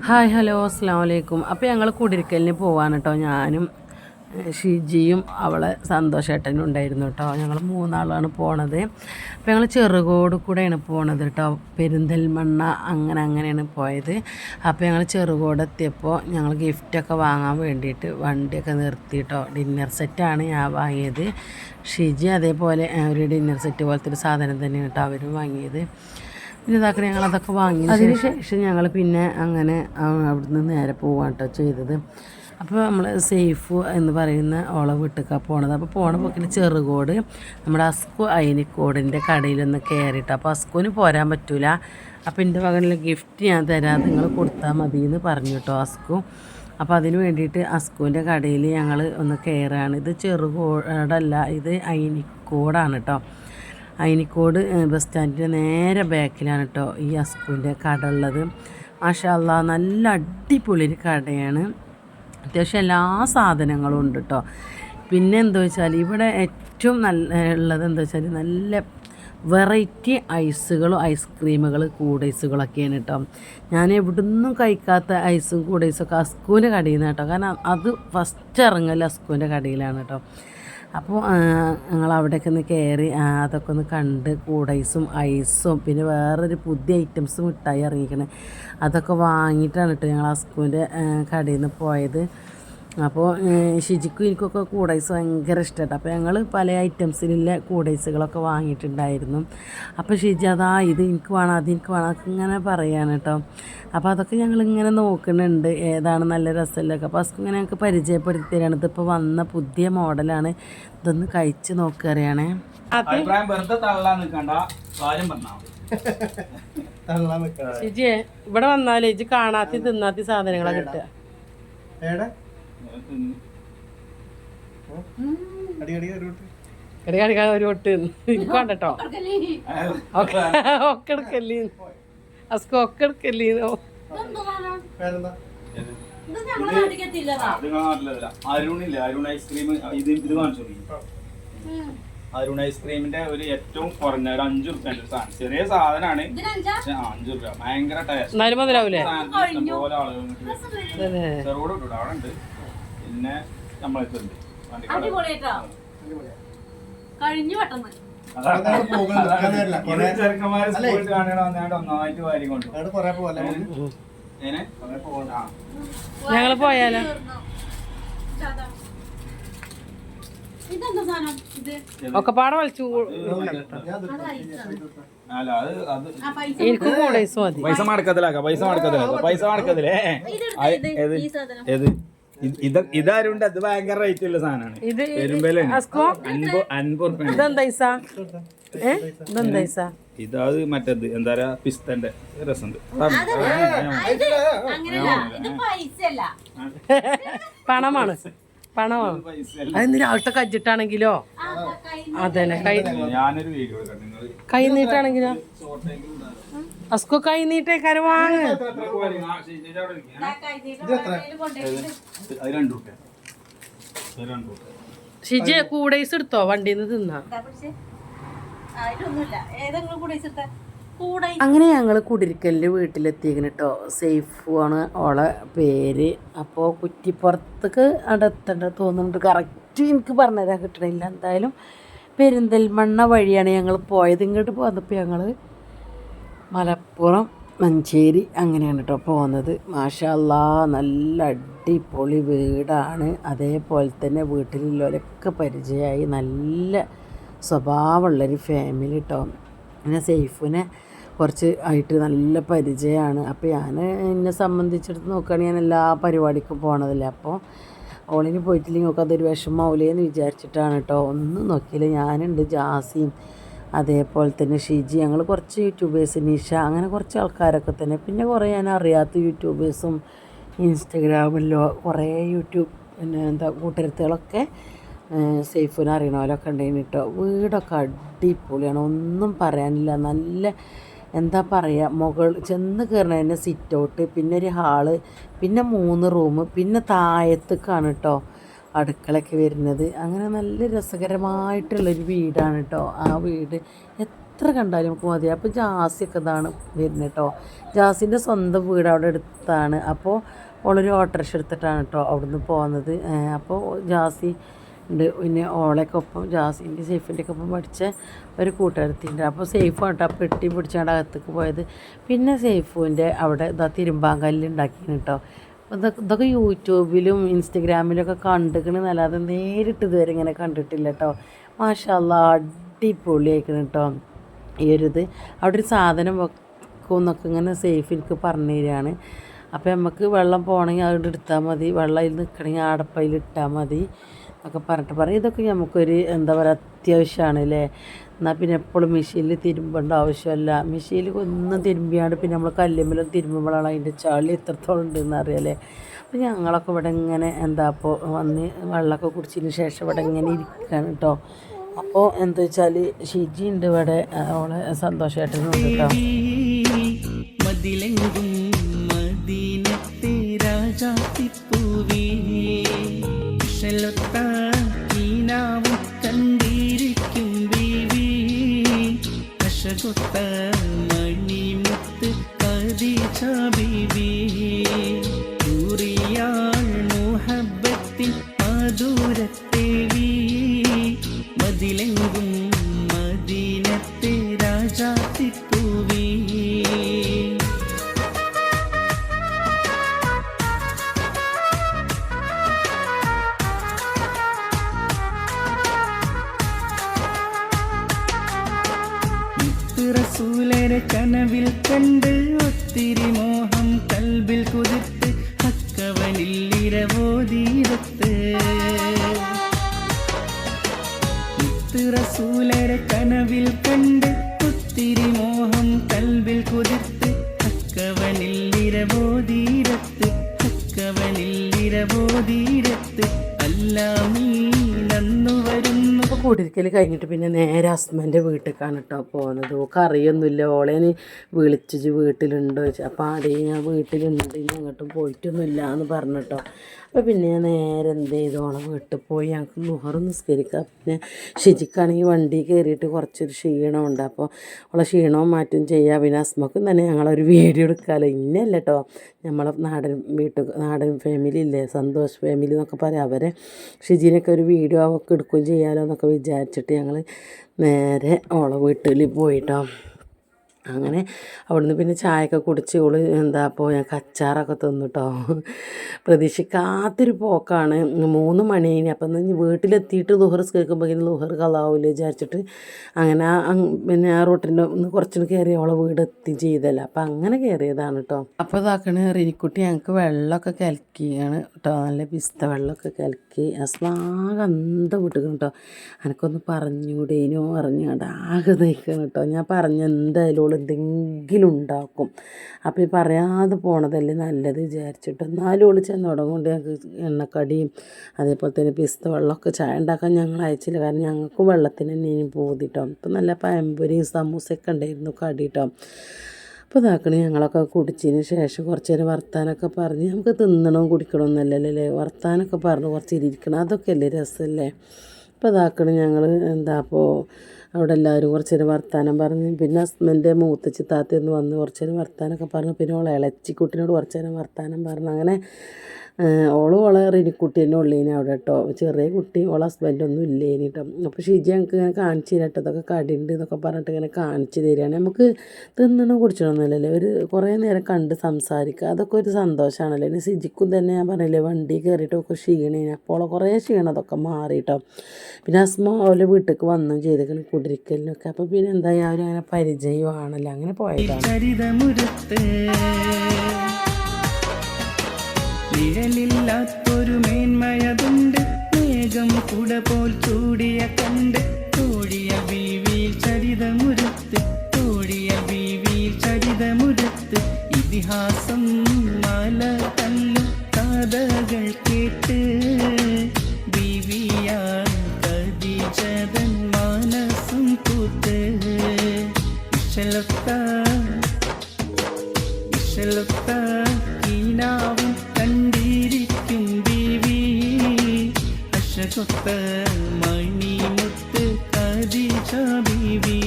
Hi hello അസ്സാം വലൈക്കും. അപ്പോൾ ഞങ്ങൾ കുടിരിക്കലിന് പോവാണ് കേട്ടോ. ഞാനും ഷിജിയും അവളെ സന്തോഷേട്ടനും ഉണ്ടായിരുന്നു കേട്ടോ. ഞങ്ങൾ മൂന്നാളാണ് പോണത്. അപ്പോൾ ഞങ്ങൾ ചെറുകോട് കൂടെയാണ് പോണത് കേട്ടോ. പെരിന്തൽമണ്ണ അങ്ങനെയാണ് പോയത്. അപ്പോൾ ഞങ്ങൾ ചെറുകോട് എത്തിയപ്പോൾ ഞങ്ങൾ ഗിഫ്റ്റൊക്കെ വാങ്ങാൻ വേണ്ടിയിട്ട് വണ്ടിയൊക്കെ നിർത്തി കേട്ടോ. ഡിന്നർ സെറ്റാണ് ഞാൻ വാങ്ങിയത്. ഷിജി അതേപോലെ ഒരു ഡിന്നർ സെറ്റ് പോലത്തെ ഒരു സാധനം തന്നെയാണ് കേട്ടോ അവരും വാങ്ങിയത്. പിന്നെ ഇതാക്കണേ ഞങ്ങളതൊക്കെ വാങ്ങി. അതിന് ശേഷം ഞങ്ങൾ പിന്നെ അങ്ങനെ അവിടുന്ന് നേരെ പോവാണ് കേട്ടോ ചെയ്തത്. അപ്പോൾ നമ്മൾ സേഫ് എന്ന് പറയുന്ന ഓളെ വീട്ടിലേക്കാണ് പോണത്. അപ്പോൾ പോണ പോക്കിന് ചെറുകോട് നമ്മുടെ അസ്കു അയിനിക്കോടിൻ്റെ കടയിലൊന്ന് കയറിയിട്ട്, അപ്പോൾ അസ്കുവിന് പോരാൻ പറ്റൂല. അപ്പോൾ എൻ്റെ മകനിൽ ഗിഫ്റ്റ് ഞാൻ തരാം, നിങ്ങൾ കൊടുത്താൽ മതി എന്ന് പറഞ്ഞു കേട്ടോ അസ്കു. അപ്പോൾ അതിന് വേണ്ടിയിട്ട് അസ്കുവിൻ്റെ കടയിൽ ഞങ്ങൾ ഒന്ന് കയറുകയാണ്. ഇത് ചെറുകോടല്ല, ഇത് അയിനിക്കോടാണ് കേട്ടോ. അയിനിക്കോട് ബസ് സ്റ്റാൻഡിൻ്റെ നേരെ ബാക്കിലാണ് കേട്ടോ ഈ അസ്കുവിൻ്റെ കട ഉള്ളത്. മാഷാ അല്ലാഹ് നല്ല അടിപൊളി കടയാണ്. അത്യാവശ്യം എല്ലാ സാധനങ്ങളും ഉണ്ട് കേട്ടോ. പിന്നെ എന്താ വെച്ചാൽ ഇവിടെ ഏറ്റവും നല്ല ഉള്ളത് എന്താ വെച്ചാൽ നല്ല വെറൈറ്റി ഐസുകളും ഐസ്ക്രീമുകൾ കൂടൈസുകളൊക്കെയാണ് കേട്ടോ. ഞാൻ എവിടുന്നും കഴിക്കാത്ത ഐസും കൂടൈസൊക്കെ അസ്കുവിൻ്റെ കടയിൽ നിന്ന് കേട്ടോ. കാരണം അത് ഫസ്റ്റ് ഇറങ്ങൽ അസ്കുവിൻ്റെ കടയിലാണ് കേട്ടോ. അപ്പോൾ ഞങ്ങൾ അവിടേക്ക് ഒന്ന് കയറി അതൊക്കെ ഒന്ന് കണ്ട് കൂടൈസും ഐസും പിന്നെ വേറൊരു പുതിയ ഐറ്റംസ് മിഠായി ഇറങ്ങിക്കണേ അതൊക്കെ വാങ്ങിയിട്ടാണ് കേട്ടോ ഞങ്ങൾ അസ്കുവിൻ്റെ കടയിൽ നിന്ന് പോയത്. അപ്പോൾ ഷിജിക്കും എനിക്കൊക്കെ കൂടൈസ് ഭയങ്കര ഇഷ്ടമായിട്ട് അപ്പോൾ ഞങ്ങൾ പല ഐറ്റംസിലുള്ള കൂടൈസുകളൊക്കെ വാങ്ങിയിട്ടുണ്ടായിരുന്നു. അപ്പോൾ ഷിജി അതാ ഇത് എനിക്ക് വേണം അത് എനിക്ക് വേണം അതൊക്കെ ഇങ്ങനെ പറയാണ് കേട്ടോ. അപ്പോൾ അതൊക്കെ ഞങ്ങളിങ്ങനെ നോക്കുന്നുണ്ട് ഏതാണ് നല്ല രസമല്ലൊക്കെ. അപ്പോൾ അസ്കു ഇങ്ങനെ ഞങ്ങൾക്ക് പരിചയപ്പെടുത്തി തരാണ്. ഇതിപ്പോൾ വന്ന പുതിയ മോഡലാണ്, ഇതൊന്ന് കഴിച്ച് നോക്കുകയാണേ. ഷിജിയെ ഇവിടെ വന്നാലേ ഇജ് കാണാത്തി തിന്നാത്തി സാധനങ്ങളാണ് കിട്ടുക. കടിക്കാൻ ഒരു ഒട്ട് എനിക്ക് വേണ്ടട്ടോ. ഒക്കെ എടുക്കല്ലേ അസ്കു, ഒക്കെ എടുക്കല്ലേന്നോ. അരുൺ ഐസ്ക്രീമിന്റെ ഒരു ഏറ്റവും കുറഞ്ഞ ഒരു 5 രൂപ സാധനം, ചെറിയ സാധനമാണ്. 5 രൂപ ഭയങ്കര ടേസ്റ്റ്. മുതലാവൂലേ പോലെ ആളുകൾ ചെറുകൂടെ കിട്ടും അവിടെ ഉണ്ട്. പിന്നെ നമ്മളെത്തുണ്ട് ചെറുക്കന്മാര് സ്കൂളിൽ കാണണ ഒന്നായിട്ട് വാരി കൊണ്ടു ഞങ്ങള് പോയാലോ. ഒക്കെ പാടെ വലിച്ചു എനിക്ക് കൂടൈസ് മതി. പൈസ മടക്കത്തിലേ ഏത് ഇതാരുണ്ട്. അത് ഭയങ്കര റേറ്റ് ഉള്ള സാധനമാണ്. ഇതത് മറ്റേത് എന്താ പറയാ പിസ്തന്റെ രസമുണ്ട്. പണമാണ് അതിന് രാവിലത്തെ കജ്ജിട്ടാണെങ്കിലോ അതന്നെ ഞാനൊരു വീഡിയോ കൈ നീട്ടാണെങ്കിലോ അസ്കു കൈ നീട്ടേക്കാര് വാങ്ങ. ഷിജി കൂടൈസ് എടുത്തോ വണ്ടിന്ന് തിന്നാ. അങ്ങനെ ഞങ്ങൾ കുടിരിക്കലിൻ്റെ വീട്ടിലെത്തിയിരിക്കണം കേട്ടോ. സേഫ് ആണ് ഓളെ പേര്. അപ്പോൾ കുറ്റിപ്പുറത്തേക്ക് അടുത്തേണ്ട തോന്നുന്നുണ്ട്. കറക്റ്റ് എനിക്ക് പറഞ്ഞുതരാൻ കിട്ടണില്ല. എന്തായാലും പെരിന്തൽമണ്ണ വഴിയാണ് ഞങ്ങൾ പോയത്. ഇങ്ങോട്ട് പോന്നപ്പോൾ ഞങ്ങൾ മലപ്പുറം മഞ്ചേരി അങ്ങനെയാണ് കേട്ടോ പോകുന്നത്. മാഷാ അല്ലാഹ് നല്ല അടിപൊളി വീടാണ്. അതേപോലെ തന്നെ വീട്ടിലുള്ളവരൊക്കെ പരിചയമായി. നല്ല സ്വഭാവമുള്ളൊരു ഫാമിലി കേട്ടോ. പിന്നെ സേഫിനെ കുറച്ച് ആയിട്ട് നല്ല പരിചയമാണ്. അപ്പോൾ എന്നെ സംബന്ധിച്ചിടത്ത് നോക്കുകയാണെങ്കിൽ ഞാൻ എല്ലാ പരിപാടിക്കും പോകണതല്ല. അപ്പോൾ ഓളിന് പോയിട്ടില്ലെങ്കിൽ നമുക്ക് അതൊരു വിഷമാവില്ലേന്ന് വിചാരിച്ചിട്ടാണ് കേട്ടോ. ഒന്നും നോക്കിയില്ല. ഞാനുണ്ട്, ജാസിയും അതേപോലെ തന്നെ ഷിജി, ഞങ്ങൾ കുറച്ച് യൂട്യൂബേഴ്സ്, നിഷ, അങ്ങനെ കുറച്ച് ആൾക്കാരൊക്കെ തന്നെ. പിന്നെ കുറേ ഞാൻ അറിയാത്ത യൂട്യൂബേഴ്സും ഇൻസ്റ്റഗ്രാമിലോ കുറേ പിന്നെ കൂട്ടുകാരത്തുകളൊക്കെ സേഫിനെ അറിയണവരൊക്കെ ഉണ്ടായിരുന്നു കേട്ടോ. വീടൊക്കെ അടിപൊളിയാണ്, ഒന്നും പറയാനില്ല. നല്ല എന്താ പറയുക, ചെന്ന് കയറണതിന് സിറ്റ് ഔട്ട്, പിന്നെ ഒരു ഹാള്, പിന്നെ 3 റൂം, പിന്നെ താഴത്തേക്കാണ് കേട്ടോ അടുക്കളയൊക്കെ വരുന്നത്. അങ്ങനെ നല്ല രസകരമായിട്ടുള്ളൊരു വീടാണ് കേട്ടോ. ആ വീട് എത്ര കണ്ടാലും നമുക്ക് മതി. അപ്പോൾ ജാസിയൊക്കെ ഇതാണ് വരുന്നത് കേട്ടോ. ജാസിൻ്റെ സ്വന്തം വീട് അവിടെ അടുത്താണ്. അപ്പോൾ ഓളൊരു ഓട്ടോറിക്ഷ എടുത്തിട്ടാണ് കേട്ടോ അവിടുന്ന് പോകുന്നത്. അപ്പോൾ ജാസി ഉണ്ട്, പിന്നെ ഓളൊക്കെ ഒപ്പം ജാസിൻ്റെ സേഫിൻ്റെ ഒക്കെ ഒപ്പം പഠിച്ച ഒരു കൂട്ടുകാരത്തിൻ്റെ. അപ്പോൾ സേഫ് കേട്ടോ പെട്ടി പിടിച്ചാണ്ട് അകത്തേക്ക് പോയത്. പിന്നെ സേഫുവിൻ്റെ അവിടെ ഇതാ തിരുമ്പാങ്കല്ല് ഉണ്ടാക്കിയാണ് കേട്ടോ. ഇതൊക്കെ യൂട്യൂബിലും ഇൻസ്റ്റഗ്രാമിലൊക്കെ കണ്ടിക്കണമെന്നല്ലാതെ നേരിട്ട് ഇതുവരെ ഇങ്ങനെ കണ്ടിട്ടില്ല കേട്ടോ. മാഷാ അല്ലാഹ് അടിപൊളിയായിരിക്കണം കേട്ടോ ഈ ഒരു ഇത്. അവിടെ ഒരു സാധനം വെക്കും എന്നൊക്കെ ഇങ്ങനെ സേഫ് എനിക്ക് പറഞ്ഞു തരികയാണ്. അപ്പോൾ നമുക്ക് വെള്ളം പോകണമെങ്കിൽ അവിടെ എടുത്താൽ മതി, വെള്ളം അതിൽ നിൽക്കണമെങ്കിൽ അടപ്പയിൽ ഇട്ടാൽ മതി എന്നൊക്കെ പറഞ്ഞിട്ട് പറയും. ഇതൊക്കെ നമുക്കൊരു എന്താ പറയുക അത്യാവശ്യമാണ് അല്ലേ. എന്നാൽ പിന്നെ എപ്പോഴും മെഷീനിൽ തിരുമ്പേണ്ട ആവശ്യമല്ല. മെഷീനിൽ ഒന്നും തിരുമ്പിയാണ്ട് പിന്നെ നമ്മൾ കല്ലുമ്മലും തിരുമ്പുമ്പോഴാണ് അതിൻ്റെ ചളി എത്രത്തോളം ഉണ്ടെന്ന് അറിയാലേ. അപ്പോൾ ഞങ്ങളൊക്കെ ഇവിടെ ഇങ്ങനെ എന്താ അപ്പോൾ വന്ന് വെള്ളമൊക്കെ കുടിച്ചതിന് ശേഷം ഇവിടെ ഇങ്ങനെ ഇരിക്കുകയാണ് കേട്ടോ. അപ്പോൾ എന്താ വെച്ചാൽ ഷിജി ഉണ്ട് ഇവിടെ, അവളെ സന്തോഷമായിട്ടുണ്ട് കേട്ടോ. മതിലെങ്കും മദീനത്തെ രാജാത്തിപ്പൂവേ കുശലൊത്ത കീനാവും കണ്ടിരിക്കും ബീവി കശകൊത്ത മണിമുത്ത് ഖദീജ ബീവി ൂറിയാൾ മുഹബ്ബത്തിൻ മധുരത്തേവി മതിലെങ്കും മദീനത്തെ രാജാത്തിപ്പൂവേ. റസൂലരെ കനവിൽ കണ്ട് ഒത്തിരി മോഹം കൽബിൽ കുതിർത്ത് അക്കവനിൽ ഇരവോതീരത്ത്. റസൂലരെ കനവിൽ കണ്ട് ഒത്തിരി മോഹം കൽബിൽ കുതിർത്ത് അക്കവനിൽ ഇരവോതീരത്ത് അക്കവനിൽ ഇരവോതീരത്ത് അല്ലാമീനന്നു വരുന്നു. അപ്പോൾ കുടിരിക്കൽ കഴിഞ്ഞിട്ട് പിന്നെ നേരെ ഹസ്ബൻ്റെ വീട്ടിലേക്കാണ് കേട്ടോ പോകുന്നത്. ഓൾക്ക് അറിയൊന്നുമില്ല, ഓളേന് വിളിച്ച് വീട്ടിലുണ്ടോ ചോദിച്ചു. അപ്പോൾ ആടെ ഞാൻ വീട്ടിലുണ്ട്, ഇനി അങ്ങോട്ടും പോയിട്ടൊന്നുമില്ല എന്ന് പറഞ്ഞു കേട്ടോ. അപ്പോൾ പിന്നെ ഞാൻ നേരെ എന്ത് ചെയ്തു ഓളെ വീട്ടിൽ പോയി ഞങ്ങൾക്ക് ളുഹർ നിസ്കരിക്കുക. പിന്നെ ഷിജിക്കാണെങ്കിൽ വണ്ടി കയറിയിട്ട് കുറച്ചൊരു ക്ഷീണമുണ്ട്. അപ്പോൾ ഓളെ ക്ഷീണവും മാറ്റും ചെയ്യുക. പിന്നെ ഹസ്ബക്കും തന്നെ ഞങ്ങളൊരു വീഡിയോ എടുക്കാമല്ലോ. ഇന്നല്ല കേട്ടോ, നമ്മളെ നാടൻ ഫാമിലി ഇല്ലേ, സന്തോഷ് ഫാമിലി എന്നൊക്കെ പറയാം, അവരെ ഷിജിനൊക്കെ ഒരു വീഡിയോ അവർക്ക് എടുക്കുകയും ചെയ്യാമല്ലോ എന്നൊക്കെ വിചാരിച്ചിട്ട് ഞങ്ങൾ നേരെ ഓളെ വീട്ടിൽ പോയിട്ടോ. അങ്ങനെ അവിടുന്ന് പിന്നെ ചായയൊക്കെ കുടിച്ച് ഓള് എന്താ അപ്പോൾ ഞങ്ങൾക്ക് അച്ചാറൊക്കെ തിന്നിട്ടോ. പ്രതീക്ഷിക്കാത്തൊരു പോക്കാണ്. 3 മണി കഴിഞ്ഞ്. അപ്പം വീട്ടിലെത്തിയിട്ട് ളുഹർ കേൾക്കുമ്പോൾ ളുഹർ കളാവില്ല വിചാരിച്ചിട്ട് അങ്ങനെ പിന്നെ ആ റൂട്ടിൻ്റെ ഒന്ന് കുറച്ചുകൂടി കയറി ഓളെ വീടെത്തി ചെയ്തല്ല. അപ്പം അങ്ങനെ കയറിയതാണ് കേട്ടോ. അപ്പോൾ ഇതാക്കണ റിനിക്കുട്ടി ഞങ്ങൾക്ക് വെള്ളമൊക്കെ കലക്കിയാണ് കേട്ടോ, നല്ല പിസ്ത വെള്ളമൊക്കെ കലക്കി. അസ്മാകെ അന്ത വിട്ടുക്കണം കേട്ടോ. എനിക്കൊന്ന് പറഞ്ഞൂടേനോ അറിഞ്ഞാണ്ട് ആകെ നയിക്കണം കേട്ടോ. ഞാൻ പറഞ്ഞ എന്തായാലും എന്തെങ്കിലും ഉണ്ടാക്കും. അപ്പോൾ ഈ പറയാതെ പോണതല്ലേ നല്ലത് വിചാരിച്ചിട്ട്. എന്നാലും ഓള് ചെന്ന് തുടങ്ങുകൊണ്ട് ഞങ്ങൾക്ക് എണ്ണക്കടിയും അതേപോലെ തന്നെ പിസ്ത വെള്ളമൊക്കെ ചായ ഉണ്ടാക്കാൻ ഞങ്ങൾ അയച്ചില്ല. കാരണം ഞങ്ങൾക്ക് വെള്ളത്തിന് തന്നെ ഇനി പോതിട്ടോ. ഇപ്പം നല്ല പഴംപൊരിയും സമൂസയൊക്കെ ഉണ്ടായിരുന്നു കടിട്ടോ. അപ്പോൾ ഇതാക്കണേ ഞങ്ങളൊക്കെ കുടിച്ചതിന് ശേഷം കുറച്ച് നേരം വർത്താനൊക്കെ പറഞ്ഞ്, നമുക്ക് തിന്നണം കുടിക്കണമെന്നല്ലേ, വർത്താനൊക്കെ പറഞ്ഞ് കുറച്ച് ഇരിക്കണം, അതൊക്കെ അല്ലേ രസമല്ലേ. അപ്പോൾ ഇതാക്കണേ ഞങ്ങൾ എന്താ അപ്പോൾ അവിടെ എല്ലാവരും കുറച്ച് നേരം വർത്താനം പറഞ്ഞ്. പിന്നെ ഹസ്ബൻ്റെ മൂത്തച്ചി താത്തയെന്ന് വന്ന് കുറച്ച് നേരം വർത്താനമൊക്കെ പറഞ്ഞു. പിന്നെ ഓളെ ഇളച്ചിക്കുട്ടിനോട് കുറച്ച് നേരം വർത്താനം പറഞ്ഞു. അങ്ങനെ ഓളെ റിനിക്കുട്ടി തന്നെ ഉള്ളേനെ അവിടെ കേട്ടോ. ചെറിയ കുട്ടി ഓളെ ഹസ്ബൻഡൊന്നും ഇല്ലേനി കേട്ടോ. അപ്പോൾ ഷിജി ഞങ്ങൾക്ക് ഇങ്ങനെ കാണിച്ചു തരാം കേട്ടോ, ഇതൊക്കെ കടിയുണ്ട് എന്നൊക്കെ പറഞ്ഞിട്ട് ഇങ്ങനെ കാണിച്ചു തരികയാണ്. നമുക്ക് തിന്നണം കുടിച്ചണമെന്നല്ലേ, ഒരു കുറേ നേരം കണ്ട് സംസാരിക്കുക, അതൊക്കെ ഒരു സന്തോഷമാണല്ലോ. ഇനി ഷിജിക്കും തന്നെ ഞാൻ പറഞ്ഞില്ലേ വണ്ടി കയറിയിട്ടൊക്കെ ക്ഷീണേനെ. അപ്പോൾ കുറേ ക്ഷീണം അതൊക്കെ മാറിയിട്ടോ. പിന്നെ ഹസ്മ ഓലെ വീട്ടിലേക്ക് വന്നും ചെയ്തേക്കണം കുടിരിക്കലിനൊക്കെ. അപ്പോൾ പിന്നെ എന്തായാലും അങ്ങനെ പരിചയമാണല്ലോ, അങ്ങനെ പോയതാണ്. നിഴലില്ലാത്തൊരു മേന്മയതുണ്ട്, മേഘം കുട പോൽ ചൂടിയ കണ്ട് തോടിയ ബീവിയിൽ ചരിതമുരത്ത് തോടിയ ബീവിയിൽ ചരിതമുരത്ത് ഇതിഹാസം മല കല്ലും കഥകൾ കേട്ട് ബീവിയാൽ ഖദീജതൻ മനസ്സും കൂത്ത് ഇശലൊത്ത കീനാവും കണ്ടിരിക്കും ബീവി അശകൊത്ത മണിമുത്ത് ഖദീജ ബീവി.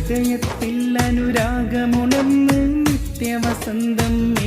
ഹൃദയത്തിൽ അനുരാഗമുണർന്ന് നിത്യവസന്തം